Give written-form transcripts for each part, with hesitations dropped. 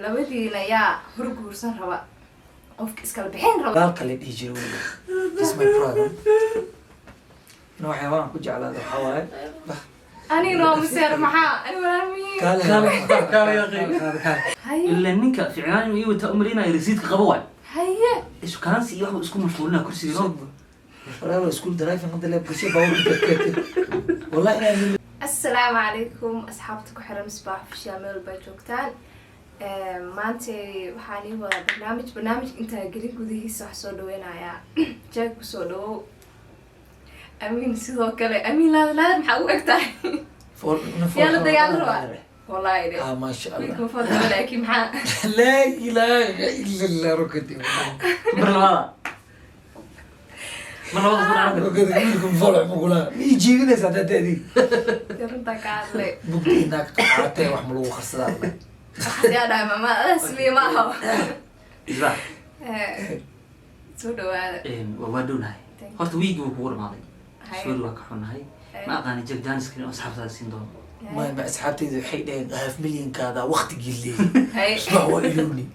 labadiina yaa hurguursan raba qofka iskala bixin raba dal kale dhijiro this my problem no xayawaan ku jeclaado xawaay ani no miseer maxaa ani walaami kale ya qeyb illa ninka fiicnaan iyo wata umrina risiidka qabo waay haye isku kaansi iyo wax isku mashquulina kursiga walaalo school driving hadda la bulshay bawr wallahi ina السلام عليكم أصحابتكم حرم صباح في شامل بجوكتان مانتي وحاني ولا برنامج أنت قريب وذي صح صدوين يا جاك بصدو أمين سيدو كله أمين لا محاوك تاعي يلا ديال روح والله يدي ما شاء الله بيكون فضل لكن محا لا إله إلا الله ركضي مرة ما نوضح من عربي وكذا يقولكم فلع مقولها يجي لنا ساعة تادي يرنتك علي بقدي إنك تعطي وحمل وخسر يا دائما ما اسمي ما هو إذا سودو هذا وودون هاي هرت ويجي وكور ماضي سودو كحون هاي ما أغاني جاك جانس كنا أصحاب ذا السندون ما أصحابتي ذي حيدين 5 مليون كذا وقت قليل هاي اسمع ويلوني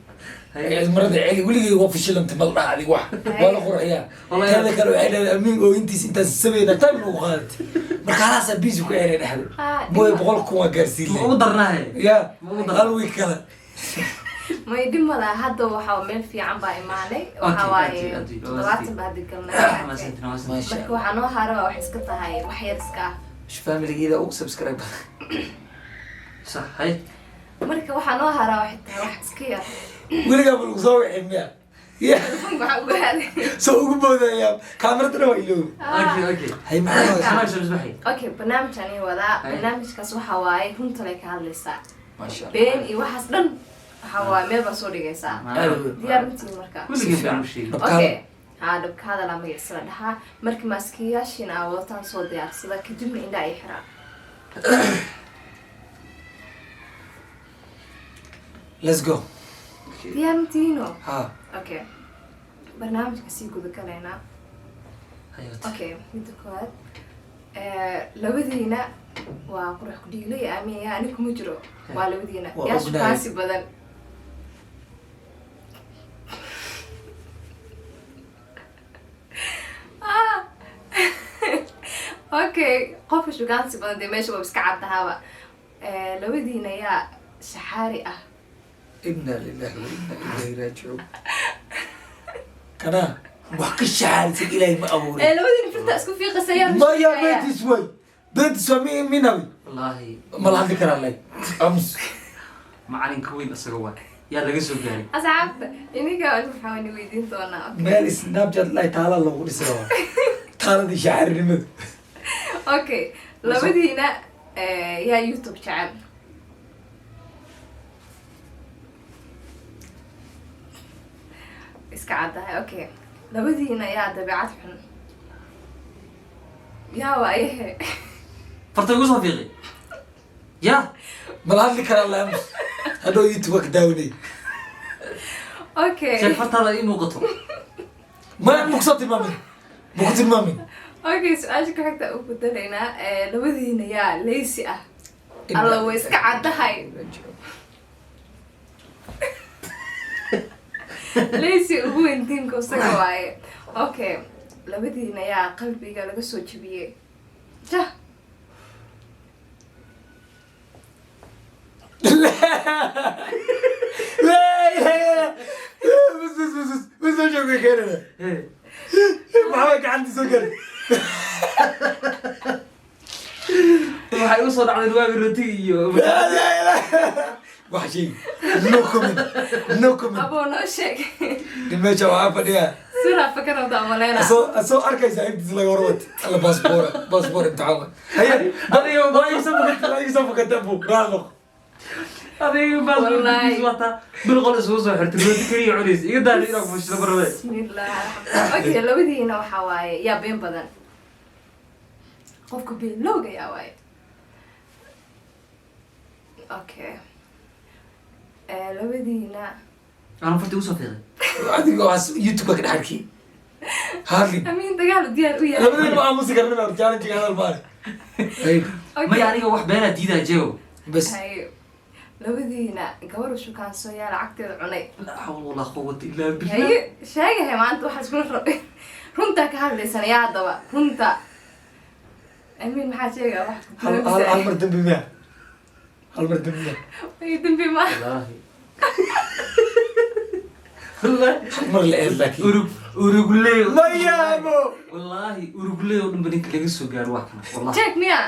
المرة دي عيلي ولي هو في شلم تملنا علي واحد ولا قرعيا هذا كانوا عيلة أمين وإنت السبينة تم وغالت مركالاسا بيزو كعيلة نحن بوي بقولكم وقرسيل وضرنا هاي يا قالوا كذا ما يدم ولا هذا وحاو ميل في عم باي مالي وحواي دوات بعد الكلمة ما سنتنا ما marka سنتنا waxaan oo haro wax iska tahay wax yar iska مش فاهم اللي كده أو سبسكرايب صح هاي marka waxaan oo haro wax tahay wax iska yar ولي قبل وصوي حمية يا waxa ugu haaday سو قبضة يا كاميرا ترى ويلو أوكي هاي معنا ما شو مسبحي okay barnaamijkani wada barnaamijkaas waxa waaye runta la ka hadlaysaa ما شاء الله been iyo waxaas dhan waxa waaye meel ba soo dhigaysaa diyaar intii marka كل جيم بيعمل شيء okay dabkaada la magacsada dhaha markii maskiyaashin aa wadataan soo diyaarsada kadibna indha ay xiraan let's go diyaar intiino ها okay barnaamijka sii guda galaynaa أيوة okay midda koowaad labadiina waa qurux ku dhiilay aamin ani kuma jiro waa labadiina Waa yaa ognahay. shukaansi badan okay qofka shukaansi badan dee meesha waa iska caddahaaba labadiina yaa shaxaari ah إنا لله وإنا إليه راجعون كنا وحكش حالتك إلهي ما أقول labadiina firta isku fiiqasayaan ما يا بيت سوي بيت سوي مين أبي والله ما لها ذكر الله أمس معلن كوين أسروا يا لقى سو جاري asxaabta iniga waxaa wani weydiin doonaa مال سناب شات لا تعالى الله ولي سوا تعالى دي شعر رمد okay labadiina yaa youtube jecel iska caddahay okay labadiina yaa dabeecad xun yaa waayahe فرت يقول صفيقي يا ما لها ذكر الله أمس هذا يتوك داوني okay شايف فرت هذا إيه موقته ما مقصد المامن مقصد المامن okay su-aasha ku xigta u bedelaynaa labadiina yaa leysi ah alla way iska caddahay leysi ugu weyn diinka isaga waaye okay labadiina yaa qalbiga laga soo jebiyey jah لا لا بس شو كده محمد عندي سكر waxay u soo dhacday waaga rootiga iyo وحشي نو كومنت نو كومنت aboo noo sheeg لما جاوا عفديا sura fakana wada maleyna اسو اركي سايبت لا غروت الله باسبور امتحان هيا adiga ما يسمى لا يسمى كتبو رالو adiga bal Wallahi. wata bil qol isoo soo xirtay rooti kaliya cunaysa iga daal inaa ku fashilo barbe bismillah okay labadiina waxaa waaye yaa been badan qofka been looga yaa waaye okay labadiina ana farti u soo fiiqay adiga waas youtube ka dhaxarki هارلي amiin dagaal diyaar u yahay لما ما موسيقى رنا challenge هذا الباري ma aniga wax beena diidaa jeego بس Hay, labadiina gabar shukaanso yaa lacagteeda cunay la xawla walaa quwwata illaa billah haye sheegahay maanta waxaa isku rabay runta ka hadlaysan yaa daba runta amiin maxaa sheegaa wax hal mar dambi miya hal mar dambi miya ay dambi ma wallaahi mar la eed laakiin urugleey ma yaabo wallaahi urugleey oo dhan ba ninka laga soo gaaro wax kana wallahi check miya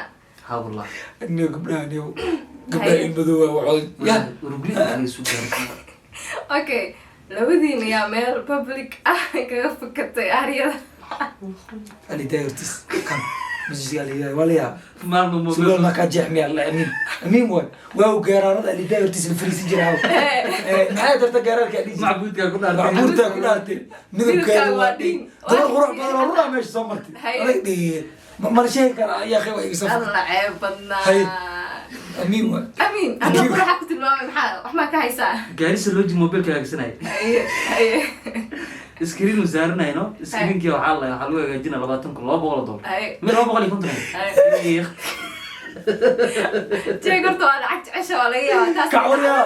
ha wallahi aniga gabdhaha ilmadow waxood ya urugleey laga soo gaaro okay labadiina yaa meel public ah kaga fakatay aryada ali dayrtis kan مسجد اللي ولا ما مو سؤال ما كان جحمي الله أمين أمين وين واو قرارات اللي داير تسل فريسي جراو ما هذا تقرار كذي معبود كأكون معبود كأكون أرتين نذب كأوادين ترى غرق بدل والله مش صمرتي ريدي ما شيء كان يا أخي ويسافر الله عيبنا أمين وين أمين أنا بروح أكتب الماما محا وحما كهيسا جالس اللوجي موبيل كأكسناي أيه iskriin wasaarnayno iskriinkii waxa la waxa lagu hagaajina $200 meel $200 kuntan jeegorto aan lacag cesho wala yaa taas kacwariya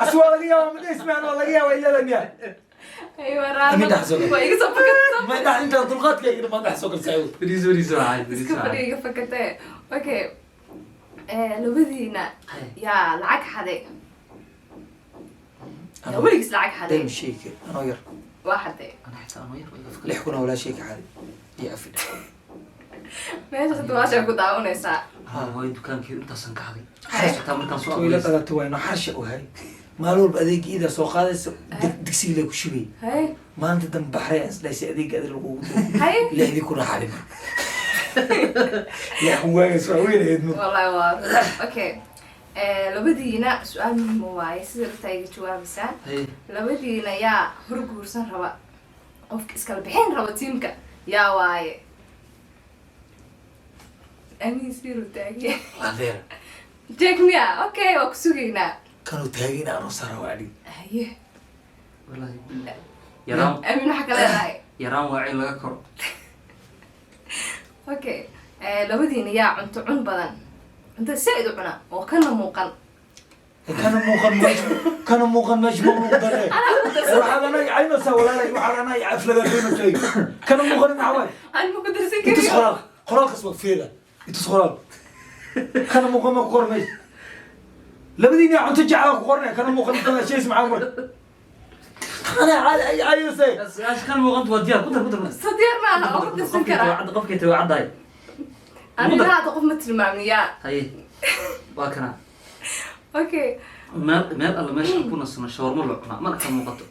aswaa laga yaa ma ismaan oo laga yaa weeyalanya aywa raama way iga soo fakatay ma dhax inta dulqaadka iga ma dhax soo kalsaayo riso ay iga fakatay okay labadiina yaa lacag xaday وليك سلعك حدا دايم شيك أنا وير واحد أنا حتى أنا وير لحكونا ولا شيك حدا يقفل ماشي خدوا عشان كنت عاونة ساعة هاي دكان كي أنت صنع هذي حرشة تعمل كان سؤال ولا ترى توي أنا حرشة وهاي ما لو بأديك إذا سوق هذا دكسي لك وشبي هاي ما أنت دم بحرين ليس أديك قادر الوجود هاي لا هذي كلها حالم يا هو سوين هيدمو والله واضح أوكي labadiina su-aal muhiim waaye sida rabtaa iga jawaabaysaa labadiina yaa horguursan raba qofka iskala bixin raba tiimka yaa waaye amiin siru taagiya adeer jeeg miya okay waa ku sugaynaa kanu taagina anoo sara waadi haye wallahi yaraan amiin maxaa ka leedahay yaraan waa in laga koro okay labadiina yaa cunto cun badan انت سعيد عنا وكان موقن كان موقن مش مغلوب بره وحنا انا عينا سوالنا وحنا انا عفله بينه شيء كان موقن معوي انا ما قدرت اسكت تصخرال خلاص اسمك فيلا تصخرال كان موقن ما قرمي لبديني عم ترجع قرنا كان موقن شيء اسمه عمر انا عايز ايش كان موقن توديها قدر صديرنا اخذ السكر عند قفكه تو عداي أنا لا أقف مثل مامنيا. هاي باكنا. أوكي. ما الله ماشي يكون السنة شاورما ولا ما كان مقطع.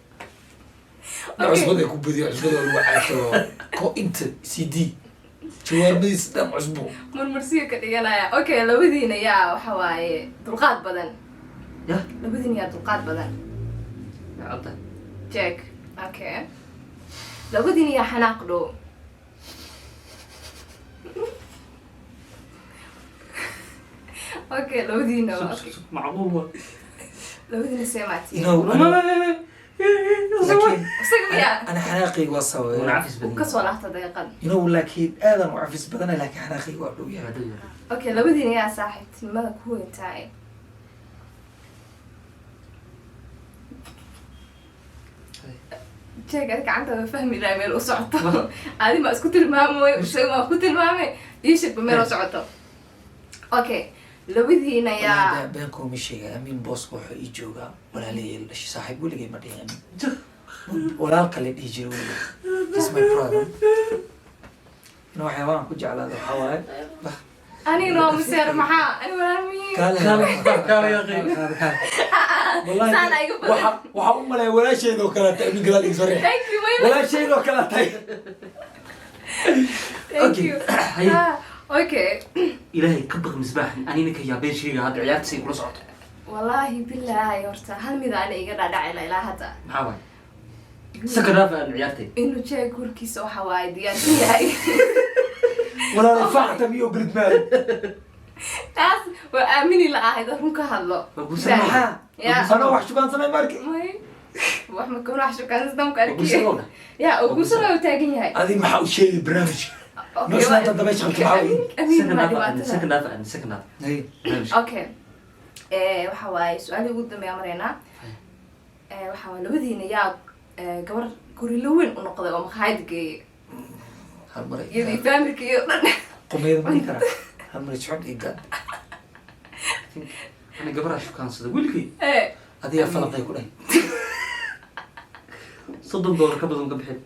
عصبة يكون بدي عصبة ولا عايشة كو أنت CD شاورما يستم عصبة. من مرسية كده أنا أوكي لو بدينا يا وحواي طلقات بدن. يا. لو بدينا يا طلقات بدن. عطى. جاك. أوكي. لو بدينا يا حناقلو. اوكي لو دينا اوكي معقول لو دينا سمعتي لكن سقيا انا حناقي وصوي ونعفس بدني وكسو لحظه دقيقه لكن ادم وعفس بدنا لكن حناقي وادو يا اوكي لو دينا يا صاحب ماذا هو انتاي جاك أنا عندها فهمي لا ميل وصعته هذه ما اسكت المامي وشيء ما اسكت المامي يشك بميل وصعته اوكي لبدينا يا بينكم شيء امين بوس وحو يجوغا ولا لي صاحب ولا ما دي امين ولا كلي يجي اسم برادر انه حيوان كجعل هذا حواي اني نو مسير معاه انا ولا مين قال يا اخي والله waxa u malay wala sheedo kala tay min galad isore wala sheedo kala tay thank you اوكي إلهي كبر مصباح أنا نك يا بين شيء هذا عيال تسيب كل صوت والله بالله يورتا هل ميدا أنا إيجا داعي لا إله هذا محاول سكرافة العيالتي إنه شيء كل كيس أو حواي ديانتي هاي ولا رفعت ميو قلت مال ناس وآمني لا هذا هم كهلا أنا وحش كان سمع ماركي وحنا كنا وحش كان زدم كاركي يا وقصنا وتاجين هاي هذه محاول شيء برنامج مش أنت دبش خلك معاوي سكن دافع اوكي waxa waaye su-aalii ugu dambeeya maraynaa waxa waaye labadiina yaa gabar gorilo weyn u noqday oo maqaayad geeyay hal maray iyadii faamilka iyo dhan qumeyd ma kara hal maray socod iga ana gabadha shukaansada wiilkii adiga falaqay ku dhahay $30 ka badan ka bixin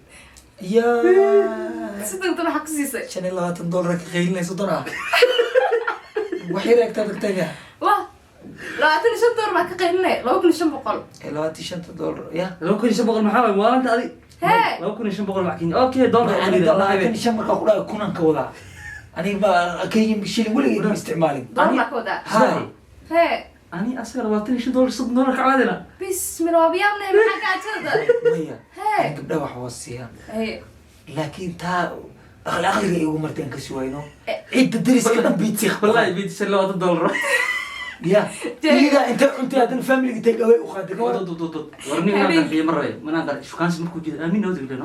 yaa sidoo kale waxa ku siisay $25 ka qeylinayso doona waxay reegtaa dagtayga waa $25 baa ka qeylinay $2500 $25 ya $2500 maxaa waay maalinta adi Hey. $2500 wax kenya okay dollar aniga laakiin shan markaa ku dhahay kunan ka wadaa aniga ma kenya shilin weligay ma isticmaalin dollar baa ka wadaa hay hee ani asaga $25 $30 ka caadina bismillah wabiyaamne maxaa gaajada maya hee gabdha wax wasiiyaan hee laakiin taa aqliga igu marteen ka suwayno cidda dariska dhan biitsi wallahi biitsi $20 ya iyada inta cunti hadan family take away u qaaday ka wada warni inaan qiimo maray manaan qar shukaansi markuu jiro aamin oo digleeno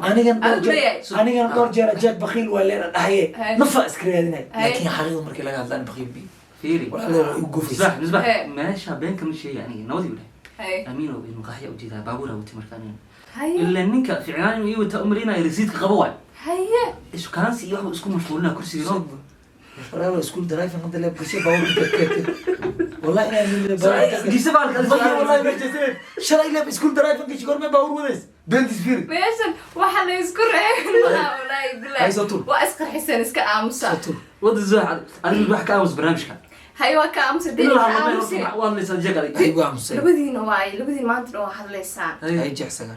anigan door jeer jeed bakhil waa leena dhahaye nafa iskreedinay laakiin xariiq markii laga hadlaan bakhil bi fiiri wala u gufis misbah meesha beenka ma sheegay aniga nabadi wada aamin oo in qaxya u jeedaa baabuur u timarkaan illa ninka ficnaan iyo wata umrina risiidka qabo waay haye shukaansi iyo wax isku mashquulina kursiga wala school driving hadda la bulshay baabuur والله انا من دي سبع والله ما جزيت شرا الى سكول درايف كيش غور ما باور ودس بنت سفير meeshan waxa la isku reebay wallahi billahi waa iska xiseen iska aamusa wada zaad ani wax ka aamus barnaamijka hay waa ka aamusa deeqa aamusa waa la soo jeegalay ay aamusa labadiina maanta oo hadlaysaan ay jeexsaga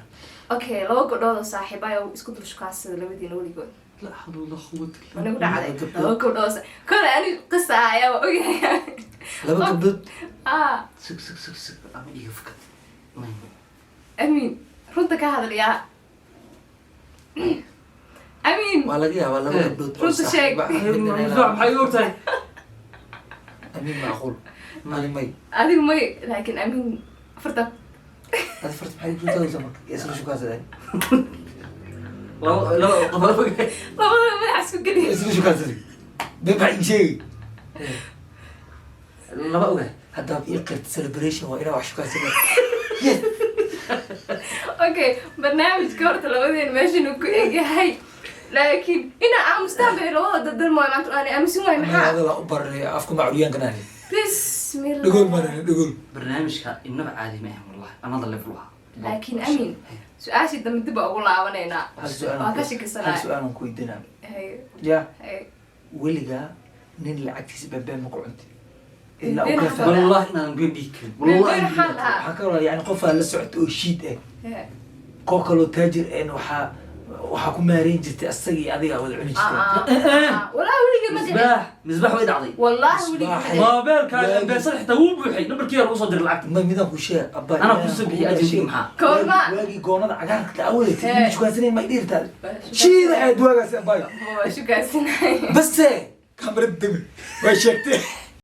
okay laba gabdhood oo saaxiib ah oo isku dulshukaasada labadiina waligood لا حول ولا قوة أنا أقول عليك لو كنت أوصل كل أنا قصة يا وأوكي لما كنت سك أمين يفكت أمين رنتك هذا اليا أمين ولا جيها ولا كنت رنت شيء مزبوع حيوتي أمين معقول أمين مي هذه مي لكن أمين فرتك هذا فرت بحي جوتا زمك يسمع شو كذا لا ما يحسوا كذي يسمع شو كذا ببعي شيء لا بقى هذا بيقرت سيلبريشن وإنا وحش كذا اوكي برنامج كورت لودين ماشي نكو هاي لكن هنا مستقبل لو ضد الماء معناته انا امس ما محا هذا لا أبر أفكم معلويان كناني بسم الله نقول مرة نقول برنامج إنه عادي ما هم والله أنا ضل فلوها لكن أمين سؤالي دم تبى أقول عوانينا هل سؤال كويدنا يا ولقى نين العكس ببان مقعد إلا أوقف والله أنا بيبيك والله حكوا يعني قفها لسعت وشيد إيه كوكلو تاجر إنه وحكوا مارين جت أستجي أذيع ولا عني ولا ولقى مزباح ويد عضي والله ولقى ما بالك كان بيصير حتى هو بوحي نبر كير وصدر العقد ما ميدا كوشة أبا أنا كنت بحي أجي معها كورما واجي قونا عجانك تأولي مش كويسين ما يدير تال شيء ده دواجس أبايا شو كاسين بس كاميرا الدم وشكت